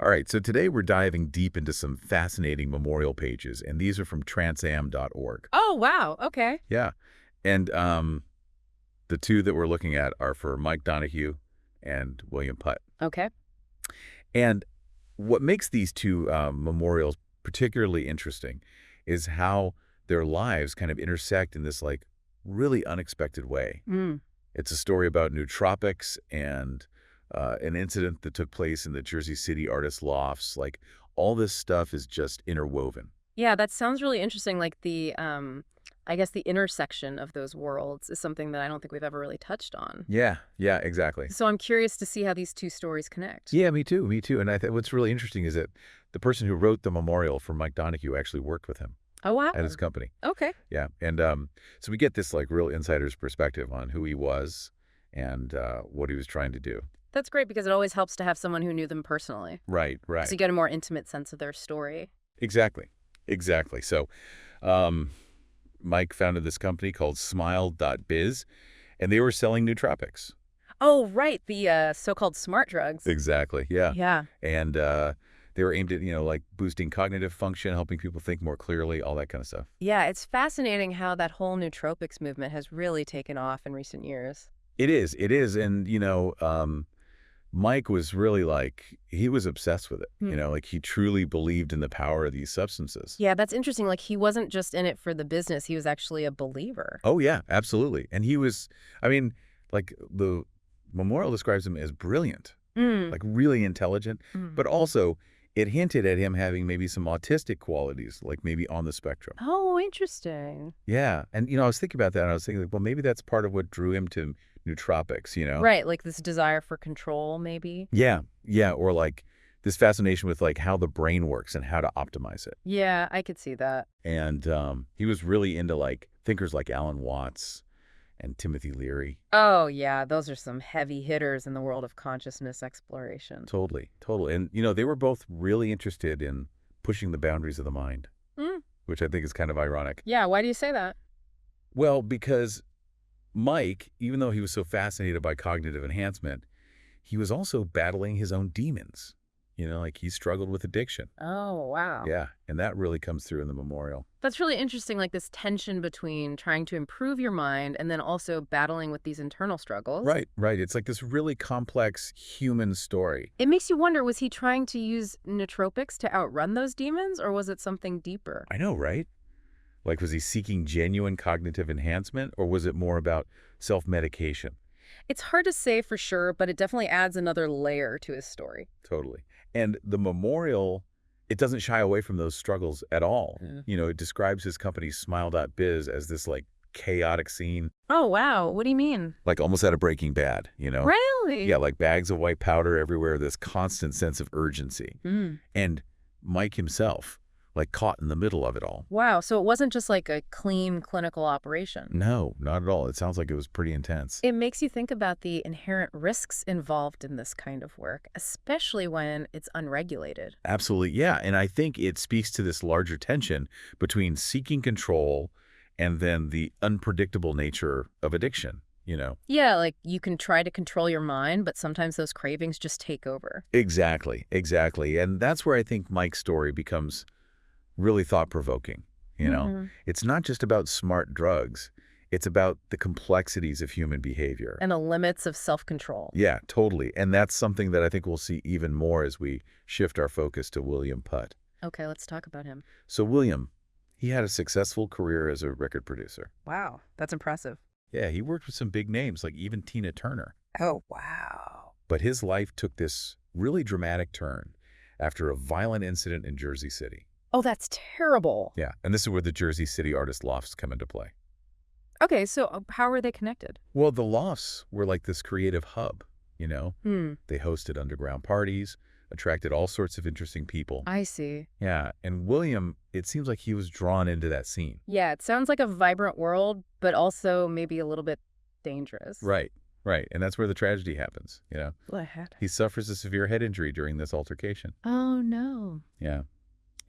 All right, so today we're diving deep into some fascinating memorial pages, and these are from transam.org. Oh, wow. Okay. Yeah, and the two that we're looking at are for Mike Donahue and William Putt. Okay. And what makes these two memorials particularly interesting is how their lives kind of intersect in this like really unexpected way. Mm. It's a story about nootropics and an incident that took place in the Jersey City artist lofts. Like all this stuff is just interwoven. Yeah, that sounds really interesting. Like I guess the intersection of those worlds is something that I don't think we've ever really touched on. Yeah, exactly. So I'm curious to see how these two stories connect. Yeah, me too, me too. And I think what's really interesting is that the person who wrote the memorial for Mike Donahue actually worked with him Oh, wow. at his company. Okay. Yeah, and so we get this like real insider's perspective on who he was and what he was trying to do. That's great because it always helps to have someone who knew them personally. Right. So you get a more intimate sense of their story. Exactly. So Mike founded this company called Smi2le.biz, and they were selling nootropics. Oh, right. The so-called smart drugs. Exactly, yeah. Yeah. And they were aimed at, like boosting cognitive function, helping people think more clearly, all that kind of stuff. Yeah, it's fascinating how that whole nootropics movement has really taken off in recent years. It is. And, Mike was really like, he was obsessed with it. Like he truly believed in the power of these substances. Yeah, that's interesting. Like he wasn't just in it for the business. He was actually a believer. Oh, yeah, absolutely. And he was, like the memorial describes him as brilliant, like really intelligent, but also it hinted at him having maybe some autistic qualities, like maybe on the spectrum. Oh, interesting. Yeah. And, I was thinking about that and I was thinking, like, well, maybe that's part of what drew him to nootropics, Right, like this desire for control, maybe? Yeah. Or like this fascination with like how the brain works and how to optimize it. Yeah, I could see that. And he was really into like thinkers like Alan Watts and Timothy Leary. Oh, yeah, those are some heavy hitters in the world of consciousness exploration. Totally. And, they were both really interested in pushing the boundaries of the mind, which I think is kind of ironic. Yeah, why do you say that? Well, because Mike, even though he was so fascinated by cognitive enhancement, he was also battling his own demons. Like he struggled with addiction. Oh, wow. Yeah, and that really comes through in the memorial. That's really interesting, like this tension between trying to improve your mind and then also battling with these internal struggles. Right. It's like this really complex human story. It makes you wonder, was he trying to use nootropics to outrun those demons, or was it something deeper? I know, right? Like, was he seeking genuine cognitive enhancement, or was it more about self-medication? It's hard to say for sure, but it definitely adds another layer to his story. Totally. And the memorial, it doesn't shy away from those struggles at all. Yeah. It describes his company Smi2le.biz as this like chaotic scene. Oh, wow. What do you mean? Like almost out of Breaking Bad, Really? Yeah, like bags of white powder everywhere, this constant sense of urgency. And Mike himself, like caught in the middle of it all. Wow. So it wasn't just like a clean clinical operation. No, not at all. It sounds like it was pretty intense. It makes you think about the inherent risks involved in this kind of work, especially when it's unregulated. Absolutely, yeah. And I think it speaks to this larger tension between seeking control and then the unpredictable nature of addiction, Yeah, like you can try to control your mind, but sometimes those cravings just take over. Exactly. And that's where I think Mike's story becomes really thought-provoking, It's not just about smart drugs. It's about the complexities of human behavior. And the limits of self-control. Yeah, totally. And that's something that I think we'll see even more as we shift our focus to William Putt. Okay, let's talk about him. So William, he had a successful career as a record producer. Wow, that's impressive. Yeah, he worked with some big names like even Tina Turner. Oh, wow. But his life took this really dramatic turn after a violent incident in Jersey City. Oh, that's terrible. Yeah, and this is where the Jersey City artist lofts come into play. Okay, so how are they connected? Well, the lofts were like this creative hub, They hosted underground parties, attracted all sorts of interesting people. I see. Yeah, and William, it seems like he was drawn into that scene. Yeah, it sounds like a vibrant world, but also maybe a little bit dangerous. Right. And that's where the tragedy happens, What? He suffers a severe head injury during this altercation. Oh, no. Yeah.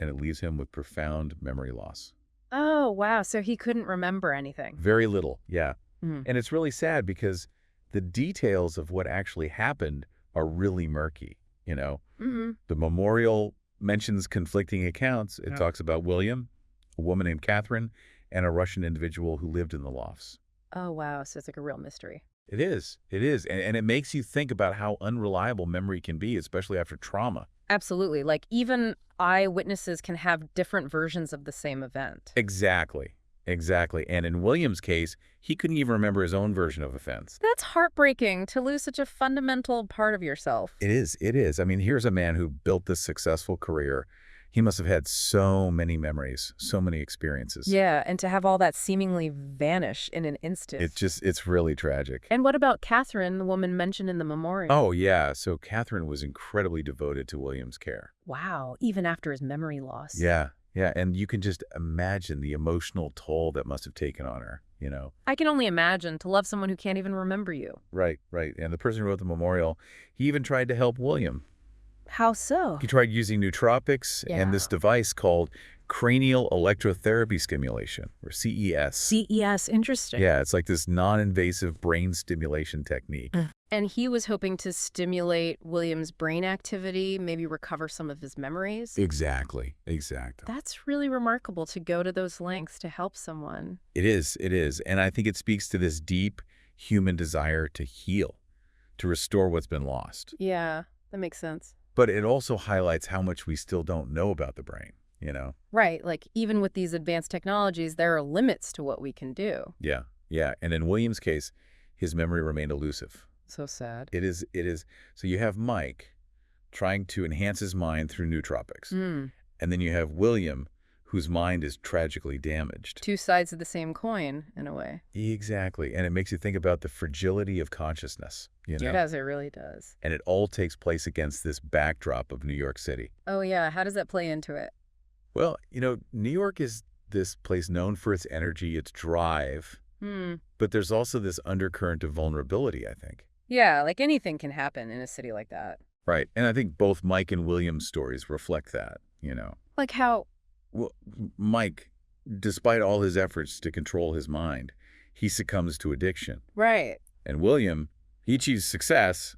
And it leaves him with profound memory loss. Oh, wow. So he couldn't remember anything. Very little, yeah. Mm. And it's really sad because the details of what actually happened are really murky. you know. Mm-hmm. The memorial mentions conflicting accounts. It Yeah. talks about William, a woman named Catherine, and a Russian individual who lived in the lofts. Oh, wow. So it's like a real mystery. It is. It is. And it makes you think about how unreliable memory can be, especially after trauma. Absolutely. Like even eyewitnesses can have different versions of the same event. Exactly. Exactly. And in William's case, he couldn't even remember his own version of events. That's heartbreaking to lose such a fundamental part of yourself. It is. It is. I mean, here's a man who built this successful career. He must have had so many memories, so many experiences. Yeah, and to have all that seemingly vanish in an instant. It's really tragic. And what about Catherine, the woman mentioned in the memorial? Oh, yeah. So Catherine was incredibly devoted to William's care. Wow, even after his memory loss. Yeah. Yeah. And you can just imagine the emotional toll that must have taken on her, you know? I can only imagine to love someone who can't even remember you. Right, right. And the person who wrote the memorial, he even tried to help William. How so? He tried using nootropics and this device called cranial electrotherapy stimulation, or CES. CES, interesting. Yeah, it's like this non-invasive brain stimulation technique. And he was hoping to stimulate William's brain activity, maybe recover some of his memories. Exactly, exactly. That's really remarkable to go to those lengths to help someone. It is, it is. And I think it speaks to this deep human desire to heal, to restore what's been lost. Yeah, that makes sense. But it also highlights how much we still don't know about the brain, you know? Right, like even with these advanced technologies, there are limits to what we can do. Yeah, yeah. And in William's case, his memory remained elusive. So sad. It is. So you have Mike trying to enhance his mind through nootropics. Mm. And then you have William, whose mind is tragically damaged. Two sides of the same coin, in a way. Exactly. And it makes you think about the fragility of consciousness, you know? It does, it really does. And it all takes place against this backdrop of New York City. Oh yeah, how does that play into it? Well, you know, New York is this place known for its energy, its drive, but there's also this undercurrent of vulnerability, I think. Yeah, like anything can happen in a city like that. Right. And I think both Mike and William's stories reflect that, you know? Like how? Well, Mike, despite all his efforts to control his mind, he succumbs to addiction. Right. And William, he achieves success,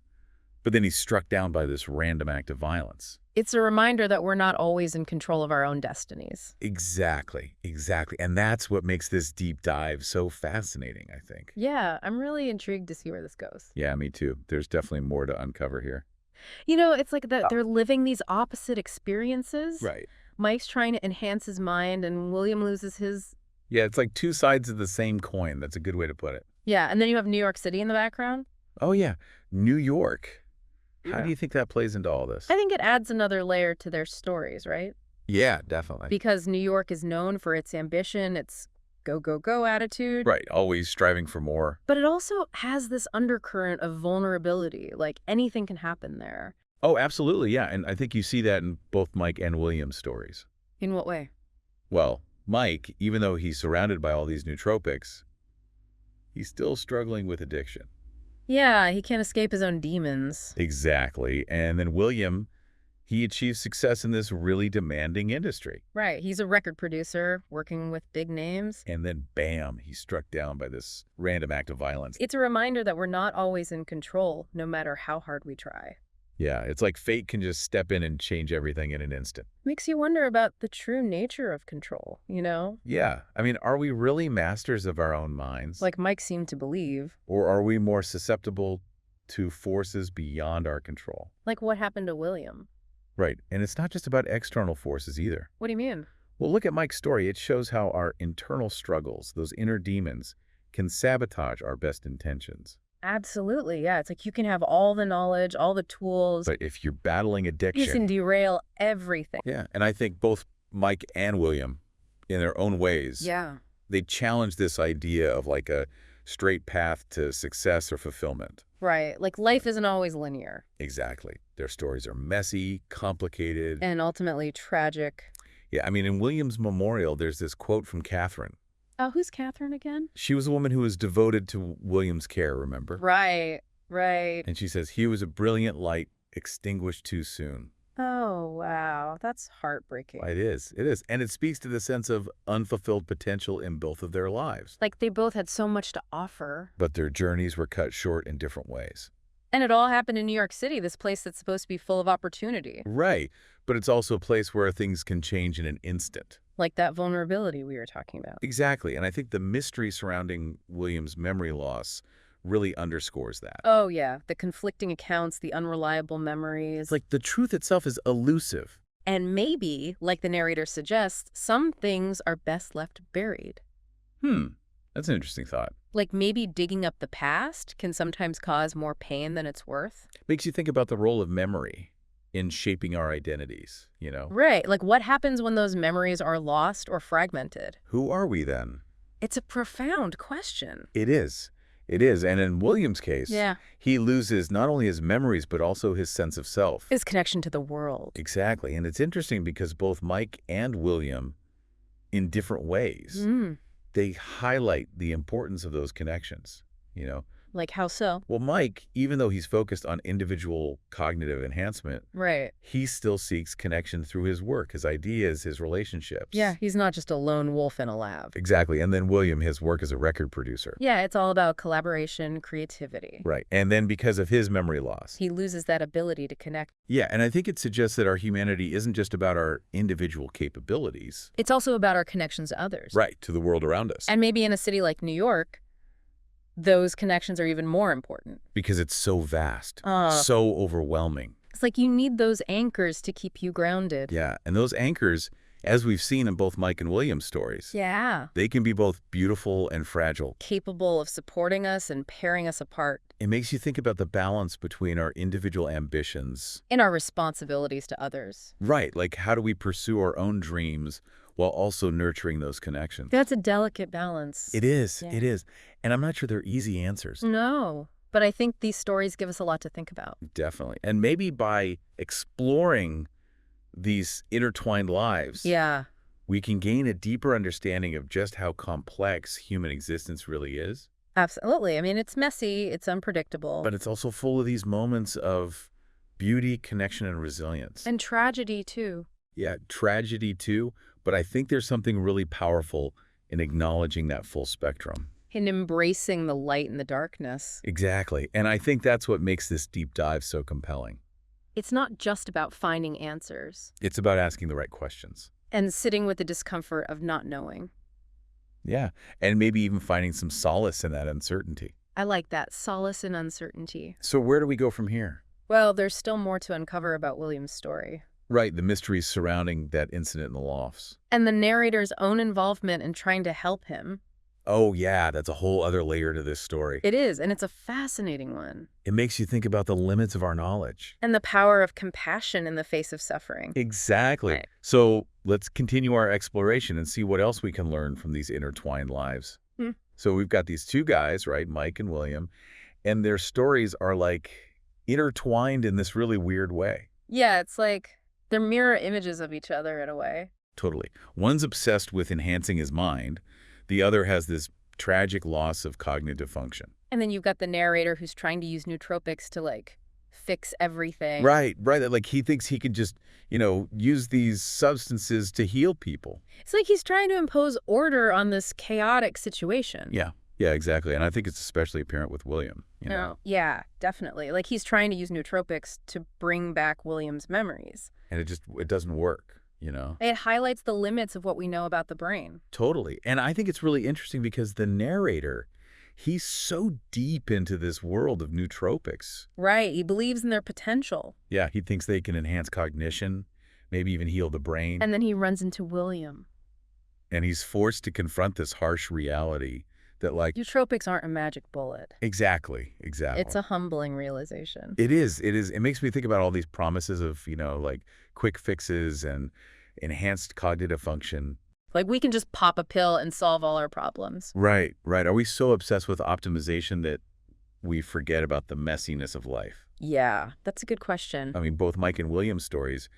but then he's struck down by this random act of violence. It's a reminder that we're not always in control of our own destinies. Exactly, exactly. And that's what makes this deep dive so fascinating, I think. Yeah, I'm really intrigued to see where this goes. Yeah, me too. There's definitely more to uncover here. You know, it's like that they're living these opposite experiences. Right. Mike's trying to enhance his mind and William loses his. Yeah, it's like two sides of the same coin. That's a good way to put it. Yeah, and then you have New York City in the background. Oh, yeah. New York. How Yeah. do you think that plays into all this? I think it adds another layer to their stories, right? Yeah, definitely. Because New York is known for its ambition, its go, go, go attitude. Right. Always striving for more. But it also has this undercurrent of vulnerability, like anything can happen there. Oh, absolutely. Yeah. And I think you see that in both Mike and William's stories. In what way? Well, Mike, even though he's surrounded by all these nootropics, he's still struggling with addiction. Yeah, he can't escape his own demons. Exactly. And then William, he achieves success in this really demanding industry. Right, he's a record producer working with big names. And then, bam, he's struck down by this random act of violence. It's a reminder that we're not always in control, no matter how hard we try. Yeah, it's like fate can just step in and change everything in an instant. Makes you wonder about the true nature of control, you know? Yeah. I mean, are we really masters of our own minds? Like Mike seemed to believe. Or are we more susceptible to forces beyond our control? Like what happened to William. Right. And it's not just about external forces either. What do you mean? Well, look at Mike's story. It shows how our internal struggles, those inner demons, can sabotage our best intentions. Absolutely, yeah. It's like you can have all the knowledge, all the tools. But if you're battling addiction... You can derail everything. Yeah, and I think both Mike and William, in their own ways, Yeah. they challenge this idea of like a straight path to success or fulfillment. Right. Like life isn't always linear. Exactly. Their stories are messy, complicated. And ultimately tragic. Yeah, I mean, in William's memorial, there's this quote from Catherine. Oh, who's Catherine again? She was a woman who was devoted to William's care, remember? Right, right. And she says, he was a brilliant light extinguished too soon. Oh, wow. That's heartbreaking. It is. It is. And it speaks to the sense of unfulfilled potential in both of their lives. Like they both had so much to offer. But their journeys were cut short in different ways. And it all happened in New York City, this place that's supposed to be full of opportunity. Right. But it's also a place where things can change in an instant. Like that vulnerability we were talking about. Exactly. And I think the mystery surrounding William's memory loss really underscores that. Oh, yeah. The conflicting accounts, the unreliable memories. It's like the truth itself is elusive. And maybe, like the narrator suggests, some things are best left buried. That's an interesting thought. Like maybe digging up the past can sometimes cause more pain than it's worth. Makes you think about the role of memory in shaping our identities, you know? Right. Like what happens when those memories are lost or fragmented? Who are we then? It's a profound question. It is. It is. And in William's case, Yeah. he loses not only his memories, but also his sense of self. His connection to the world. Exactly. And it's interesting because both Mike and William, in different ways, they highlight the importance of those connections, you know? Like how so? Well, Mike, even though he's focused on individual cognitive enhancement, Right. he still seeks connection through his work, his ideas, his relationships. Yeah, he's not just a lone wolf in a lab. Exactly. And then William, his work as a record producer. Yeah, it's all about collaboration, creativity. Right. And then because of his memory loss. He loses that ability to connect. Yeah, and I think it suggests that our humanity isn't just about our individual capabilities. It's also about our connections to others. Right, to the world around us. And maybe in a city like New York, those connections are even more important. Because it's so vast, so overwhelming. It's like you need those anchors to keep you grounded. Yeah, and those anchors, as we've seen in both Mike and William's stories, Yeah. they can be both beautiful and fragile. Capable of supporting us and pairing us apart. It makes you think about the balance between our individual ambitions. In our responsibilities to others. Right, like how do we pursue our own dreams while also nurturing those connections? That's a delicate balance. It is, Yeah. it is. And I'm not sure they're easy answers. No, but I think these stories give us a lot to think about. Definitely. And maybe by exploring these intertwined lives, Yeah. we can gain a deeper understanding of just how complex human existence really is. Absolutely. I mean, it's messy, it's unpredictable. But it's also full of these moments of beauty, connection, and resilience. And tragedy, too. Yeah, tragedy too, but I think there's something really powerful in acknowledging that full spectrum. In embracing the light and the darkness. Exactly. And I think that's what makes this deep dive so compelling. It's not just about finding answers. It's about asking the right questions. And sitting with the discomfort of not knowing. Yeah, and maybe even finding some solace in that uncertainty. I like that. Solace in uncertainty. So where do we go from here? Well, there's still more to uncover about William's story. Right, the mysteries surrounding that incident in the lofts. And the narrator's own involvement in trying to help him. Oh yeah, that's a whole other layer to this story. It is, and it's a fascinating one. It makes you think about the limits of our knowledge. And the power of compassion in the face of suffering. Exactly. Right. So let's continue our exploration and see what else we can learn from these intertwined lives. So we've got these two guys, right, Mike and William, and their stories are like intertwined in this really weird way. Yeah, it's like they're mirror images of each other in a way. Totally. One's obsessed with enhancing his mind. The other has this tragic loss of cognitive function. And then you've got the narrator who's trying to use nootropics to, like, fix everything. Right. Like he thinks he can just, use these substances to heal people. It's like he's trying to impose order on this chaotic situation. Yeah. Yeah, exactly. And I think it's especially apparent with William. Yeah, definitely. Like he's trying to use nootropics to bring back William's memories. And it doesn't work. It highlights the limits of what we know about the brain. Totally. And I think it's really interesting because the narrator, he's so deep into this world of nootropics. Right. He believes in their potential. Yeah, he thinks they can enhance cognition, maybe even heal the brain. And then he runs into William. And he's forced to confront this harsh reality that, like... Nootropics aren't a magic bullet. Exactly. It's a humbling realization. It is. It makes me think about all these promises of, like quick fixes and enhanced cognitive function. Like we can just pop a pill and solve all our problems. Right. Are we so obsessed with optimization that we forget about the messiness of life? Yeah, that's a good question. I mean, both Mike and William's stories,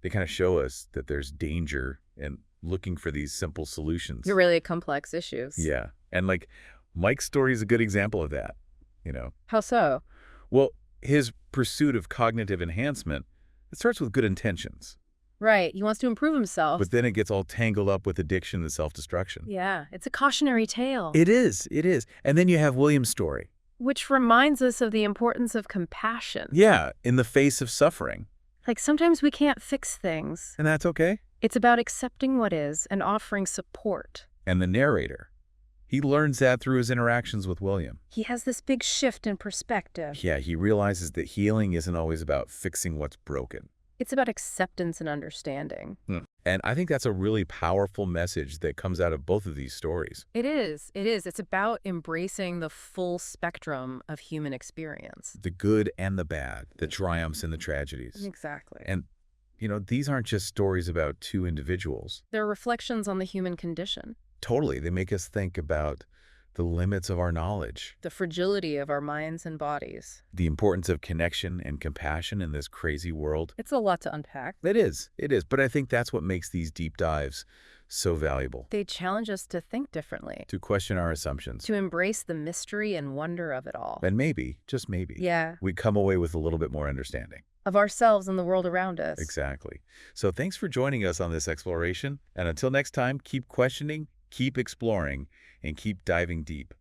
they kind of show us that there's danger in looking for these simple solutions. You're really complex issues. Yeah. And like Mike's story is a good example of that, How so? Well, his pursuit of cognitive enhancement, it starts with good intentions. Right. He wants to improve himself. But then it gets all tangled up with addiction and self-destruction. Yeah. It's a cautionary tale. It is. And then you have William's story, Which reminds us of the importance of compassion. Yeah, in the face of suffering. Like sometimes we can't fix things. And that's okay. It's about accepting what is and offering support. And the narrator, he learns that through his interactions with William. He has this big shift in perspective. Yeah, he realizes that healing isn't always about fixing what's broken. It's about acceptance and understanding. And I think that's a really powerful message that comes out of both of these stories. It is. It is. It's about embracing the full spectrum of human experience. The good and the bad, the triumphs and the tragedies. Exactly. And, these aren't just stories about two individuals. They're reflections on the human condition. Totally. They make us think about the limits of our knowledge, The fragility of our minds and bodies. the importance of connection and compassion in this crazy world. It's a lot to unpack. It is. It is. But I think that's what makes these deep dives so valuable. They challenge us to think differently, To question our assumptions. to embrace the mystery and wonder of it all. And maybe, just maybe, Yeah, we come away with a little bit more understanding. of ourselves and the world around us. Exactly. So thanks for joining us on this exploration. And until next time, keep questioning, keep exploring, and keep diving deep.